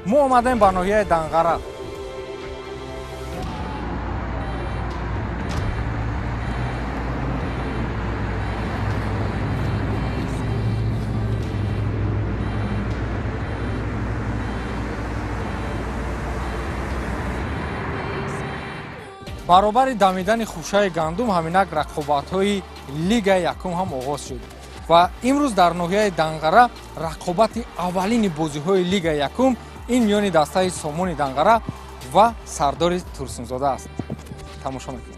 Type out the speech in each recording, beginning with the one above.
мо омадем ба ноҳияи Данғара. баробари дамидани хушаи гандум ҳаминак рақобатҳои Лигаи Якум ҳам оғоз шуд ва имрӯз дар ноҳияи Данғара рақобати аввалини бозиҳои Лигаи Якум ин миёни дастаи Сомони Данғара ва Сардори Турсунзода аст. Тамошо мекунед.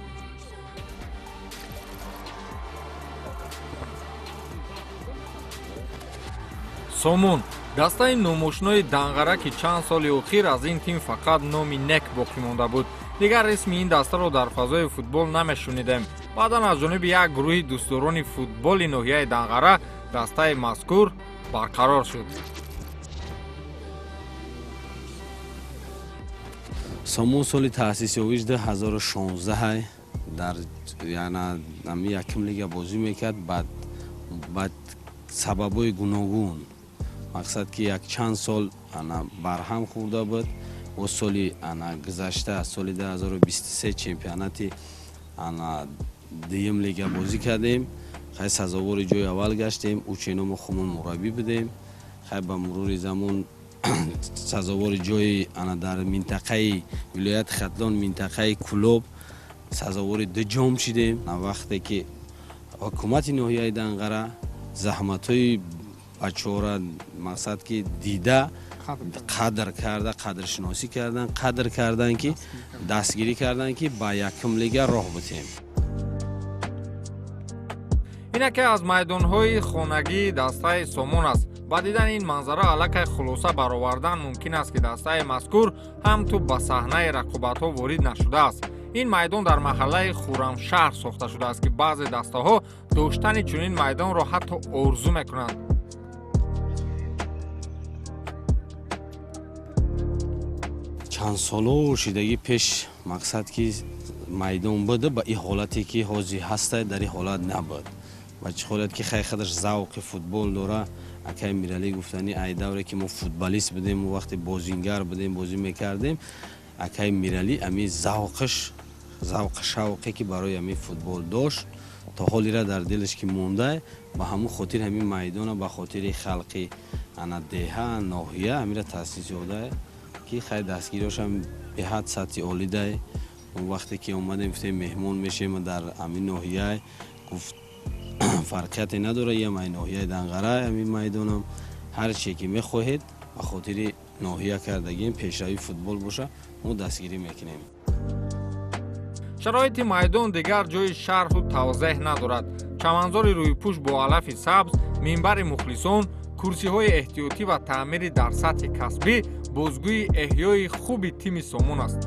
Сомон дастаи номошнои Данғара ки чанд соли охир аз ин тим фақат номи нек боқӣ монда буд. Дигар рисми ин дастаро дар фазои футбол намешунидем. баъдан аз ҷониби як гурӯҳи дӯстдорони футболи ноҳияи Данғара дастаи мазкур барқарор шуд. Сомон соли таъсисёвиш 2016 дар яким лига бозӣ мекард. баъд сабабҳои гуногун мақсад ки як чанд сол барҳам хӯрда буд. о соли гузашта соли 2023 чемпионати дуюм лига бозӣ кардем. хай сазовори ҷои аввал гаштем. ученомо хумон мураббӣ будем. хай ба мурури замон сазовори ҷои дар минтақаи вилояти Хатлон минтақаи Кулоб сазовори ду ҷом шидем. вақте ки ҳукумати ноҳияи Данғара заҳматҳои бачора мақсад ки дида қадр карда қадршиносӣ кардан қадр кардан ки дастгирӣ кардан ки ба якум лига роҳ бутем. инаке аз майдонҳои хонагии дастаи Сомон аст. ба дидани ин манзара аллакай хулоса баровардан мумкин аст ки дастаи мазкур ҳам ту ба саҳнаи рақобатҳо ворид нашудааст. ин майдон дар маҳаллаи Хуррамшаҳр сохта шудааст ки баъзе дастаҳо доштани чунин майдонро ҳатто орзу мекунанд. чанд соло шидагӣ пеш мақсад ки майдон буда ба ин ҳолате ки ҳозир ҳаста дар ин ҳолат набуд. ба чӣ ҳолат ки хай хадаш завқи футбол дора. акай миралӣ гуфтани ай давре ки мо футболист будем вақте бозингар будем бозӣ мекардем. акай миралӣ ами завқи шавқе ки барои ами футбол дошт то ҳолира дар дилаш ки монда ба ҳамун хотир ҳамин майдона ба хотири халқи деҳа ноҳия ҳамира таъсис ёфта ки хай дастгириашам беҳад сатҳи олидай. вақте ки омадем гуфтем меҳмон мешем дар ҳамин ноҳия гуфт фарқияте надора ям ай ноҳияи Данғара ҳамин майдонам ҳар чие ки мехоҳед ба хотири ноҳия кардагем пешравии футбол боша мо дастгирӣ мекунем. шароити майдон дигар ҷои шарҳу тавзеҳ надорад. чаманзори рӯйпӯш бо алафи сабз, минбари мухлисон, курсиҳои эҳтиётӣ ва таъмири дар сатҳи касбӣ бозгӯи эҳёи хуби тими Сомон аст.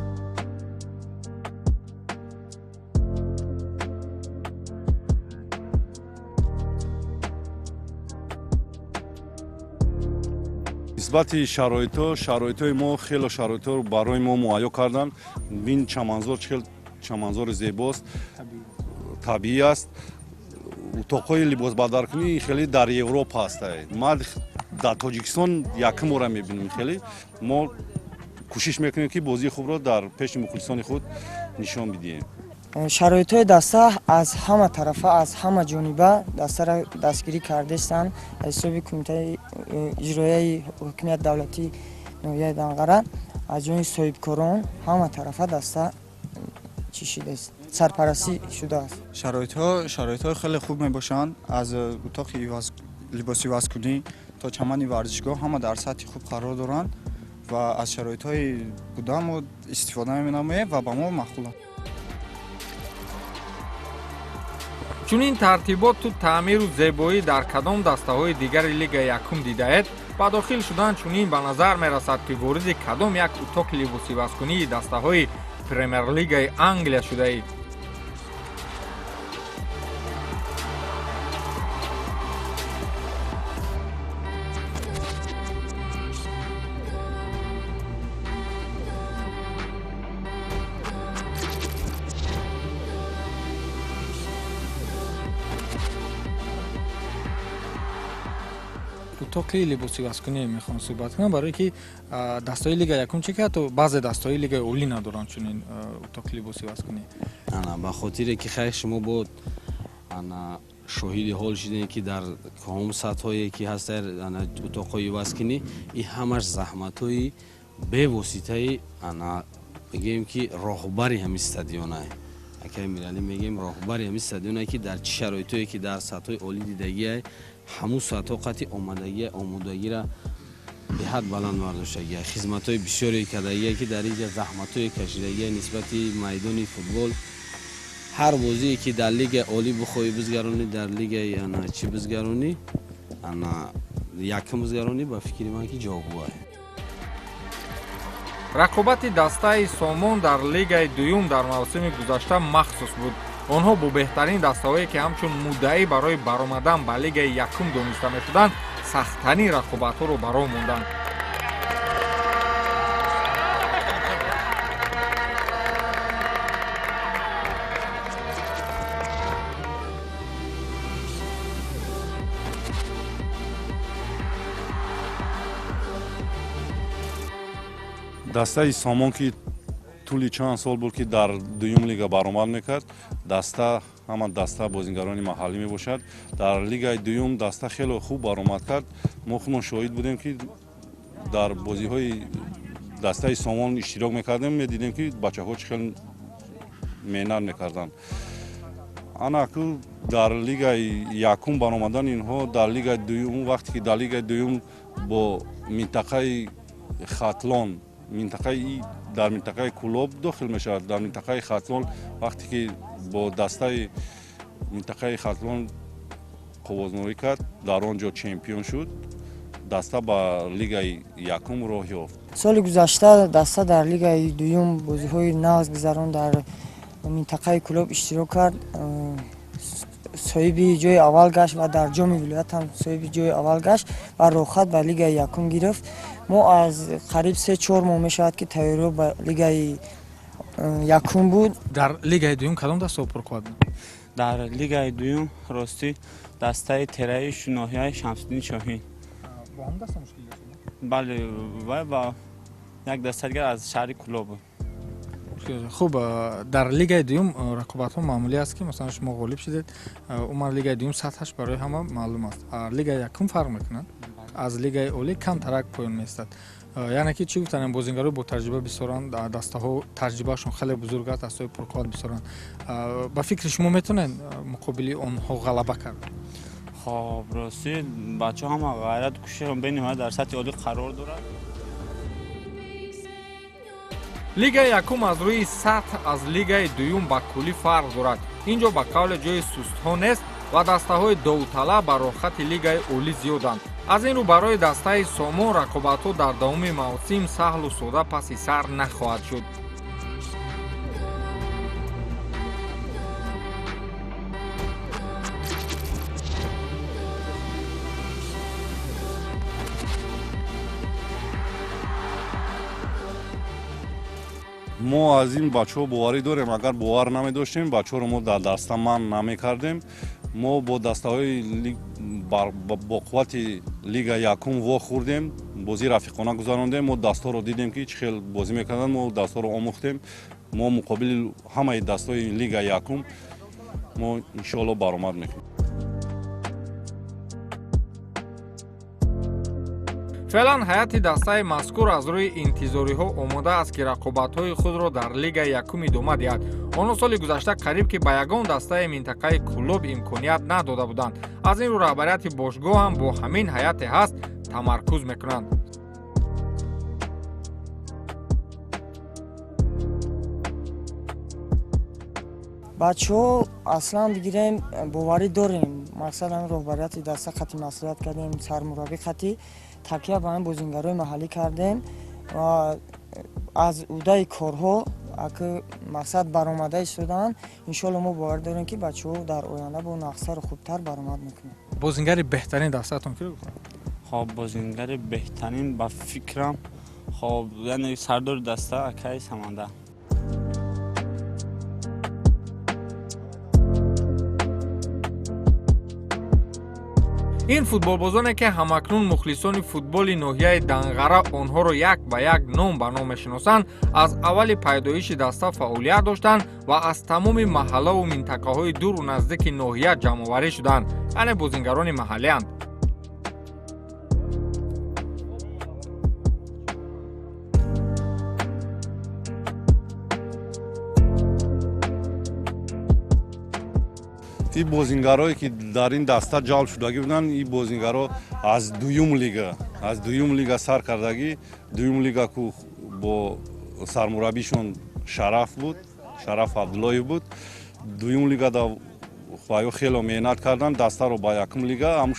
нисбати шароитҳои мо хело шароитҳоро барои мо муайё кардан. ин чаманзори зебост, табиӣ аст. утоқҳои либосбардаркунӣ хеле дар Европа аст. ма дар Тоҷикистон якум бора мебинем. хеле мо кӯшиш мекунем ки бозии хубро дар пеши мухлисони худ нишон бидиҳем. шароитҳои даста аз ҳама тарафа аз ҳама ҷониба дастаро дастгирӣ кардастанд. ҳисоби кумитаи иҷроияи ҳокимияти давлатии ноҳияи Данғара аз ҷониби соҳибкорон ҳама тарафа даста чӣ шудааст сарпарастӣ шудааст. шароитҳо хеле хуб мебошанд. аз утоқи либоси вазкунӣ то чамани варзишгоҳ ҳама дар сатҳи хуб қарор доранд ва аз шароитҳои буда мо истифода менамоем ва ба мо маъқуланд. чунин тартиботу таъмиру зебоӣ дар кадом дастаҳои дигари Лигаи Якум дидаед? ба дохил шудан чунин ба назар мерасад ки вориди кадом як утоқи либоси вазкунии дастаҳои Премер-лигаи Англия шудаед? утоқи либоси васкунӣ мехоҳам суҳбат кунам, барое ки дастаҳои лига якум чӣ ки ҳатто баъзе дастаҳои лигаи олӣ надоранд чунин утоқи либоси васкунӣ. ана ба хотире ки хай шумо бод ана шоҳиди ҳол шудем ки дар ком сатҳое ки ҳастар ана утоқҳои васкунӣ и ҳамаш заҳматҳои бевоситаи ана мегӯем ки роҳбари ҳамин стадионае. Акай Миралӣ мегӯем роҳбари ҳамин стадионае ки дар чӣ шароитое ки дар сатҳои олӣ дидагие ҳамун сатҳо қадри омодагира беҳад баланд бардоштагие, хизматҳои бисёре кардагие ки дар инҷа заҳматҳое кашидагие нисбати майдони футбол. ҳар бозие ки дар лигаи олӣ бихоҳӣ бизгаронӣ, дар лигаи ана чӣ бизгаронӣ, ана якум бизгаронӣ, ба фикри ман ки ҷогӯҳае. рақобати дастаи Сомон дар лигаи дуюм дар мавсими гузашта махсус буд. онҳо бо беҳтарин дастаҳое ки ҳамчун муддаӣ барои баромадан ба лигаи якум дониста мешуданд сахттарин рақобатҳоро ба роҳ монданд. дастаи Сомон ки тӯли чанд сол буд ки дар дуюм лига баромад мекард, даста ҳама даста бозингарони маҳаллӣ мебошад. Дар лигаи дуюм даста хеле хуб баромад кард. мо худмон шоҳид будем ки дар бозиҳои дастаи Сомон иштирок мекардем, медидем ки бачаҳо чӣ хел меҳнат мекарданд. ана ку дар лигаи якум баромадан инҳо дар лигаи дуюм, вақте ки дар лигаи дуюм бо минтақаи Хатлон дар минтақаи Кулоб дохил мешавад. Дар минтақаи Хатлон вақте ки бо дастаи минтақаи Хатлон қувознорӣ кард, дар он ҷо чемпион шуд, даста ба лигаи якум роҳ ёфт. соли гузашта даста дар лигаи дуюм бозиҳои нағз гузарон, дар минтақаи Кулоб иштирок кард, соҳиби ҷои аввал гашт ва дар ҷоми вилоят ҳам соҳиби ҷои аввал гашт ва роҳхат ба лигаи якум гирифт. мо аз қариб 3-4 моҳ мешавад ки тайёриҳо ба лигаи якум буд. дар лигаи дуюм кадом дастаҳо пурқувват буд? дар лигаи дуюм ростӣ дастаи тераи шуноҳияи Шамсуддини Шоҳӣ. бо ҳамон даста мушкил дошт? бале, вай ва як даста дигар аз шаҳри Кулоб буд. хуб, дар лигаи дуюм рақобатҳо маъмулӣ аст ки масалан шумо ғолиб шудед, умуман лигаи дуюм сатҳаш барои ҳама маълум аст. Лигаи якум фарқ мекунад, аз лигаи олӣ камтарак поён меистад. яъне ки чӣ гуфтанем, бозингарои бо таҷриба бисёранд, дастаҳо таҷрибаашон хеле бузург аст, дастаҳои пурқувват бисёранд. ба фикри шумо метавонед муқобили онҳо ғалаба кард? хоб ростӣ бачаҳо ҳама ғайрат кӯшиш бениҳоят дар сатҳи олӣ қарор дорад. лигаи якум аз рӯи сатҳ аз лигаи дуюм ба куллӣ фарқ дорад. ин ҷо ба қавли ҷои сустҳо нест ва дастаҳои довталаб ба роҳхати лигаи олӣ зиёданд. аз ин рӯ барои дастаи Сомон рақобатҳо дар давоми мавсим саҳлу сода паси сар нахоҳад шуд. мо аз ин бачаҳо боварӣ дорем. Агар бовар намедоштем, бачаҳоро мо дар даста манъ намекардем. мо бо дастаҳои бо қуввати лига якум вохӯрдем, бозии рафиқона гузарондем. мо дастаҳоро дидем ки чӣ хел бозӣ мекарданд, мо дастаҳоро омӯхтем. мо муқобили ҳамаи дастаҳои лига якум мо иншоалло баромад мекунем. феълан ҳайати дастаи мазкур аз рӯи интизориҳо омода аст ки рақобатҳои худро дар лигаи якум идома диҳад. онҳо соли гузашта қариб ки ба ягон дастаи минтақаи Кулоб имконият надода буданд. аз ин рӯ раҳбарияти бошгоҳ ҳам бо ҳамин ҳайате ҳаст тамаркуз мекунанд. бачаҳо аслан бигирем боварӣ дорем, мақсадам роҳбарияти даста хати маслиҳат кардем, сармураббӣ хати такя ба ин бозингарои маҳаллӣ кардем ва аз уҳдаи корҳо аки мақсад баромада истодаанд. иншоалло мо бовар дорем ки бачаҳо дар оянда бо нақсару хубтар баромад мекунанд. бозингари беҳтарин дастаатон киро гуфтед? хоб бозингари беҳтарин ба фикрам хоб яъне сардори даста акаи Саманда. این فوتبالبازانه که همکنون مخلصان فوتبال ناحیه دنغره آنها را یک به یک نام به نام میشناسند، از اول پیدایش دسته فعالیت داشتند و از تمام محله و منطقه های دور و نزدیک ناحیه جمع آوری شدند، یعنی بازیگران محلی اند. این بازیگرایی که در این دسته جلب شدگی بودن، این بازیگرا از دویم لیگ سر کردگی. دویم لیگ که با سرمربیشون شرف عبداللهی بود. دویم لیگ دا خواهی خیلی مهنت کردن، دسته رو با یکم لیگ هم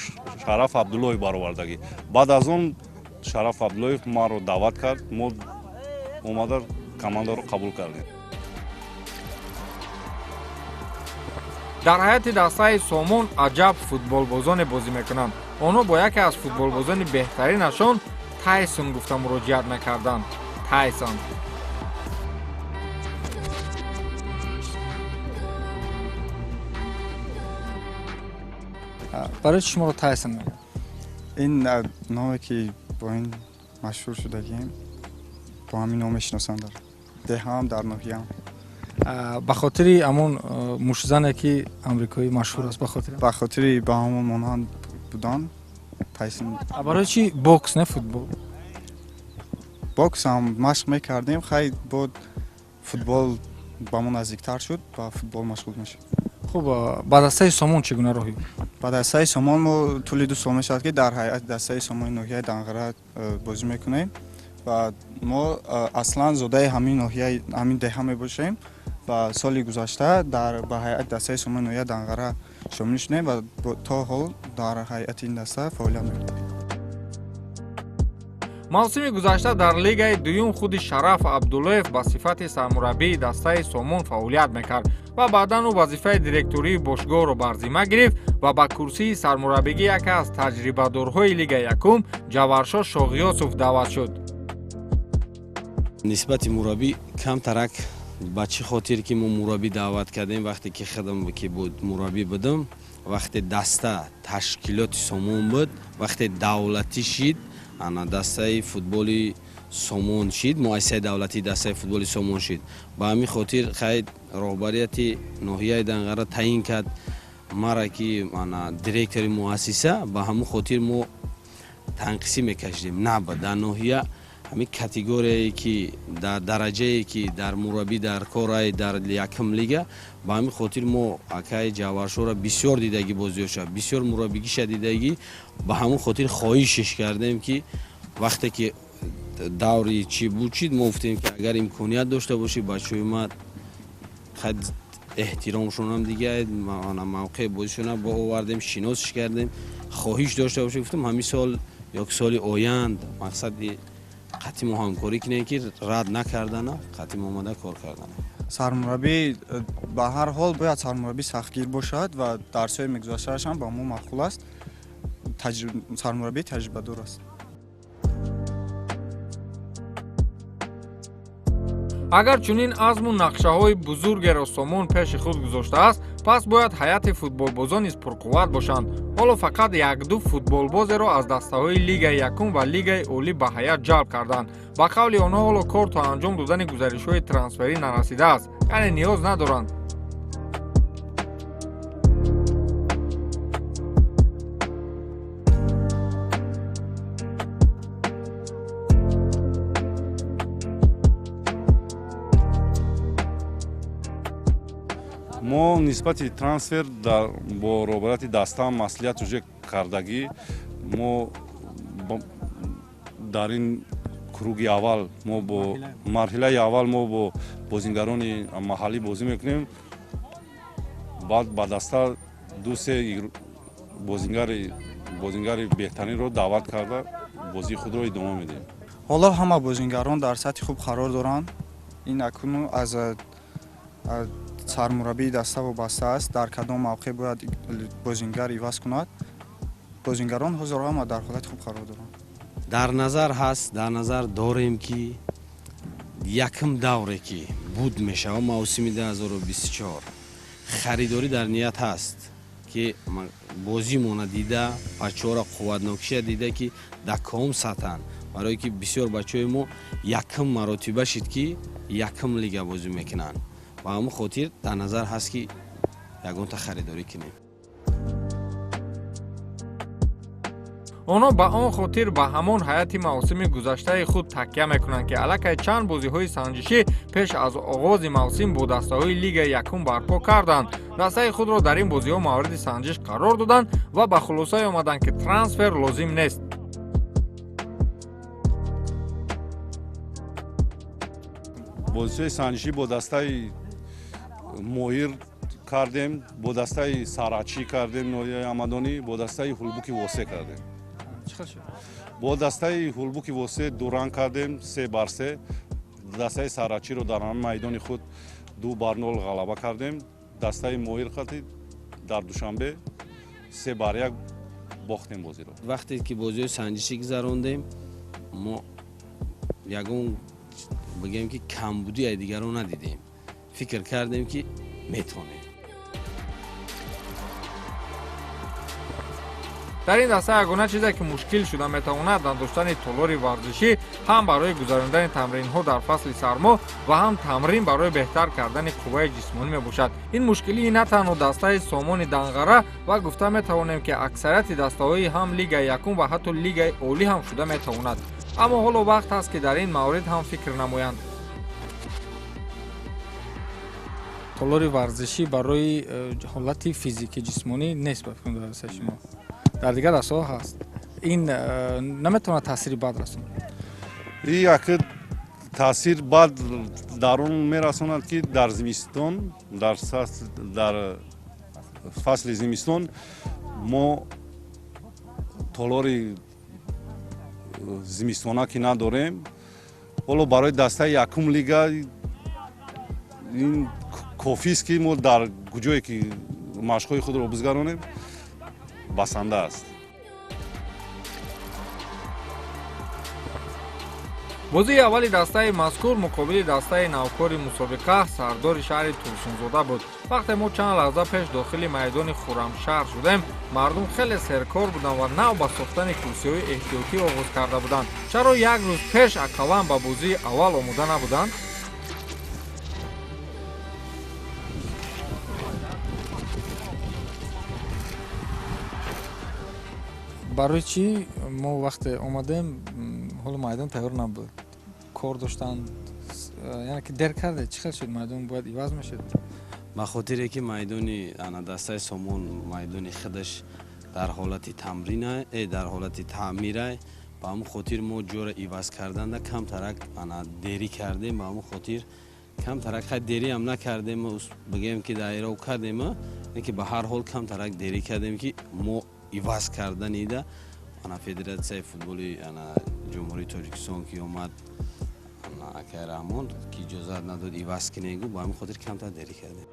شرف عبداللهی برآوردگی. بعد از اون شرف عبداللهی ما رو دعوت کرد، ما اومدن کماندا رو قبول کردیم. در حیات دسته سامون عجب فوتبالبازان بازی میکنند. آنها با یکی از فوتبالبازان بهترینشان تایسون گفته مراجعت میکردند. تایسون برای چی شما رو تایسون میگن؟ این نامی که با این مشهور شدگیم با همین نام میشناسن در ده هم در ناحیه هم. به خاطر همون مشزنه که امریکایی مشهور است، به خاطر با همون مانند بودن تایسون. برای چی بوکس نه فوتبال؟ بوکس هم مشق میکردیم، خیلی بود فوتبال با ما نزدیکتر شد، با فوتبال مشغول میشد. خب با دسته سامون چگونه راهی بود؟ با دسته سامان ما طول 2 سال میشد که در هیئت دسته سامان ناحیه دنغره بازی میکنیم و ما اصلا زاده همین ناحیه همین ده می باشیم و سالی گذشته در به هیئت دسته سامان ناحیه دنغره شامل شدیم و تا حال در هیئت این دسته فعالیت میکنیم. موسم گذشته در لیگ دوم خود شرف عبداللهیف به صفت سرمربی دسته سامون فعالیت میکرد و بعدا او وظیفه دیرکتوری باشگاه را بر ذمه گرفت و به کرسی سرمربیگی یکی از تجربه دارهای لیگ یکم جوارشاه شاغیاسوف دعوت شد. نسبت مربی کم ترک با چه خاطر که ما مربی دعوت کردیم وقتی که خودم که بود مربی بودم، وقتی دسته تشکیلات سامون بود، وقتی دولتی شد انا دسته فوتبالی سامون شد، مؤسسه دولتی دسته فوتبالی سامون شد. با همین خاطر خیلی رهبریت ناحیه دنغره تعیین کرد مرا که انا دیرکتور مؤسسه. با همین خاطر ما تنقیسی میکشیدیم نه با در ناحیه همین کاتگوری که در درجه که در مربی در کارای در یکم لیگ، با همین خاطر ما اکای جوارشو را بسیار دیدگی بازیش بسیار مربیگی شدیدگی، با همون خاطر خواهشش کردیم که وقتی که دوری چی بود ما گفتیم که اگر امکانیت داشته باشی بچه‌ی ما خد احترامشون هم دیگه موقع بازیشون با آوردیم شناسش کردیم، خواهش داشته باشی. گفتم همین سال یا سال آیند مقصد قطعی ما همکاری کنیم که رد نکردن، قطعی ما آمده کار کردن. سرمربی به هر حال باید سرمربی سختگیر باشد و درس‌های میگذاشته‌اش هم با ما معقول است. سرمربی تجربه دار است. اگر چنین عزم و نقشه‌های بزرگ را سامون پیش خود گذاشته است، پس باید هیئت فوتبالبازان نیز پرقوت باشند. حالا فقط یک دو فوتبالباز را از دسته‌های لیگ یکم و لیگ اولی به هیئت جلب کردند. با قول آنها حالا کار تا انجام دادن گزارش‌های ترانسفری نرسیده است، یعنی نیاز ندارند. ما نسبت ترانسفر با رهبریت دسته مسئولیت وجه کردگی ما در این کروگی اول ما با مرحله اول ما با بازیگران محلی بازی میکنیم، بعد با دسته دو سه بازیگر بهترین رو دعوت کرده بازی خود رو ادامه میدیم. حالا همه بازیگران در سطح خوب قرار دارند. این اکنون از سرمربی دسته وابسته است در کدام موقع باید بازیگر عوض کند. بازیگران حضور هم در حالت خوب قرار دارند. در نظر هست، در نظر داریم که یکم دوره که بود میشه و موسم 2024 خریداری در نیت هست که бозимона дида бачаҳоро қувватнокиша дида ки дар ком сатҳанд, барое ки бисёр бачаҳои мо якм маротиба шид ки якм лига бозӣ мекунанд. ба ҳамон хотир дар назар ҳаст ки ягонта харидорӣ кунем. онҳо ба он хотир ба ҳамон ҳайати мавсими гузаштаи худ такя мекунанд ки аллакай чанд бозиҳои санҷишӣ пеш аз оғози мавсим бо дастаҳои лигаи якум барпо карданд. дастаи худро дар ин бозиҳо мавриди санҷиш қарор доданд ва ба хулосае омаданд ки трансфер лозим нест. бозиҳои санҷишӣ бо дастаи моҳир кардем, бо дастаи сарачӣ кардем, ноҳияи ҳамадонӣ, бо дастаи ҳулбуки восе кардем. бо дастаи ҳулбуки восе дуран кардем 3-3. дастаи сарачиро дар майдони худ 2-0 ғалаба кардем. дастаи моҳир хати дар душанбе 3-1 бохтем бозиро. вақте ки бозиҳои санҷишӣ гузарондем, мо ягон бигем ки камбудии дигарро надидем. фикр кардем ки метавонем. дар ин даста ягона чизе ки мушкил шуда метавонад надоштани толори варзишӣ ҳам барои гузарондани тамринҳо дар фасли сармо ва ҳам тамрин барои беҳтар кардани қувваи ҷисмонӣ мебошад. ин мушкилии на танҳо дастаи сомони данғара ва гуфта метавонем ки аксарияти дастаҳои ҳам лигаи якум ва ҳатто лигаи олӣ ҳам шуда метавонад. аммо ҳоло вақт аст ки дар ин маврид ҳам фикр намоянд. толори варзишӣ барои ҳолати физикӣ ҷисмонӣ нест ба фикр дар дастаи шумо. дар дигар дастаҳо ҳаст. ин наметавонад таъсири бад расонад. ин як таъсир бад дар он мерасонад ки дар зимистон, дар фасли зимистон мо толори зимистона ки надорем. ҳоло барои дастаи якум лига ин кофист ки мо дар куҷое ки машқҳои худро бизгаронем басанда аст. бозии аввали дастаи мазкур муқобили дастаи навкори мусобиқа сардори шаҳри турсунзода буд. вақте мо чанд лаҳза пеш дохили майдони хуррамшаҳр шудем, мардум хеле серкор буданд ва нав ба сохтани курсиҳои эҳтиётӣ оғоз карда буданд. чаро як рӯз пеш акалан ба бозии аввал омода набуданд? барои чӣ мо вақте омадем ҳоло майдон тайёр набуд, кор доштанд, яъне ки дер карде чӣ хел шуд майдон бояд иваз мешуд? ба хотире ки майдони дастаи сомон майдони худаш дар ҳолати тамрина дар ҳолати таъмирай, ба ҳамон хотир мо ҷора иваз карданда камтарак дерӣ кардем. ба ҳамон хотир камтарак хай дериам накардем, бигем ки дайров кардем, ки ба ҳар ҳол камтарак дерӣ кардем ки мо иваз карданида федератсияи футболи ҷумҳурии Тоҷикистон ки омад акай раҳмон ки иҷозат надод иваз кинегу, ба ҳамин хотир камтар дерӣ кардем.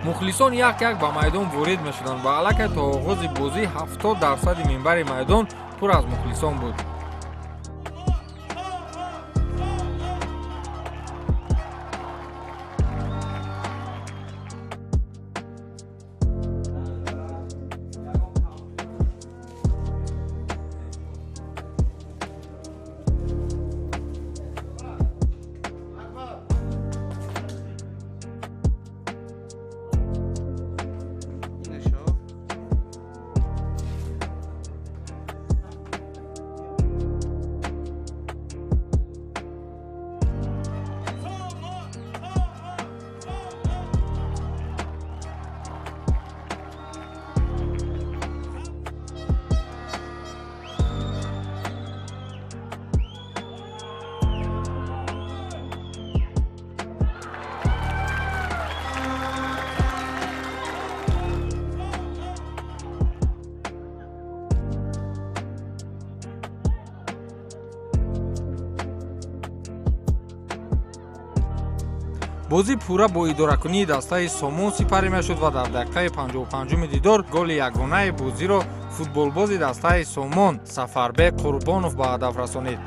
мухлисон як ба майдон ворид мешуданд ва аллакай то оғози бозӣ 70% минбари майдон пур аз мухлисон буд. бозӣ пурра бо идоракунии дастаи сомон сипарӣ мешуд ва дар дақиқаи 55 дидор голи ягонаи бозиро футболбози дастаи сомон Сафарбек Қурбонов ба ҳадаф расонид.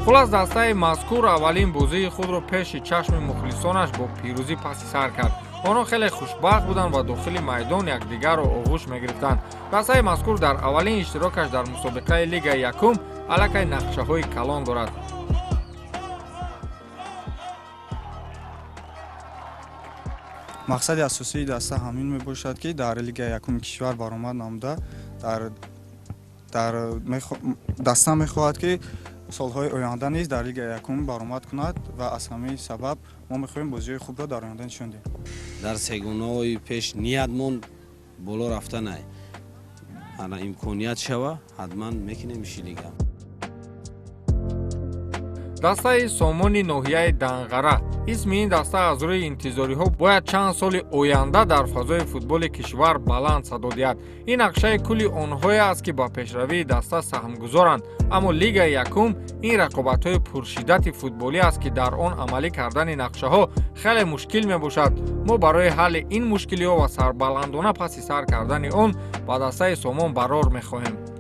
хулас дастаи мазкур аввалин бозии худро пеши чашми мухлисонаш бо пирӯзӣ паси сар кард. онҳо хеле хушбахт буданд ва дохили майдон якдигарро оғӯш мегирифтанд. дастаи мазкур дар аввалин иштирокаш дар мусобиқаи лигаи якум аллакай нақшаҳои калон дорад. мақсади асосии даста ҳамин мебошад ки дар лигаи якуми кишвар баромад намуда даста мехоҳад ки солҳои оянда низ дар лигаи якум баромад кунад ва аз ҳамин сабаб мо мехоҳем бозиҳои хубро дар оянда нишон диҳем. дар сегонаҳои пеш ниятмон боло рафта най ана имконият шава ҳатман мекунем иши лига. дастаи сомони ноҳияи данғара исми ин даста аз рӯи интизориҳо бояд чанд соли оянда дар фазои футболи кишвар баланд садо диҳад. ин нақшаи кулли онҳое аст ки ба пешравии даста саҳмгузоранд, аммо лигаи якум ин рақобатҳои пуршиддати футболӣ аст ки дар он амалӣ кардани нақшаҳо хеле мушкил мебошад. мо барои ҳалли ин мушкилиҳо ва сарбаландона паси сар кардани он ба дастаи сомон барор мехоҳем.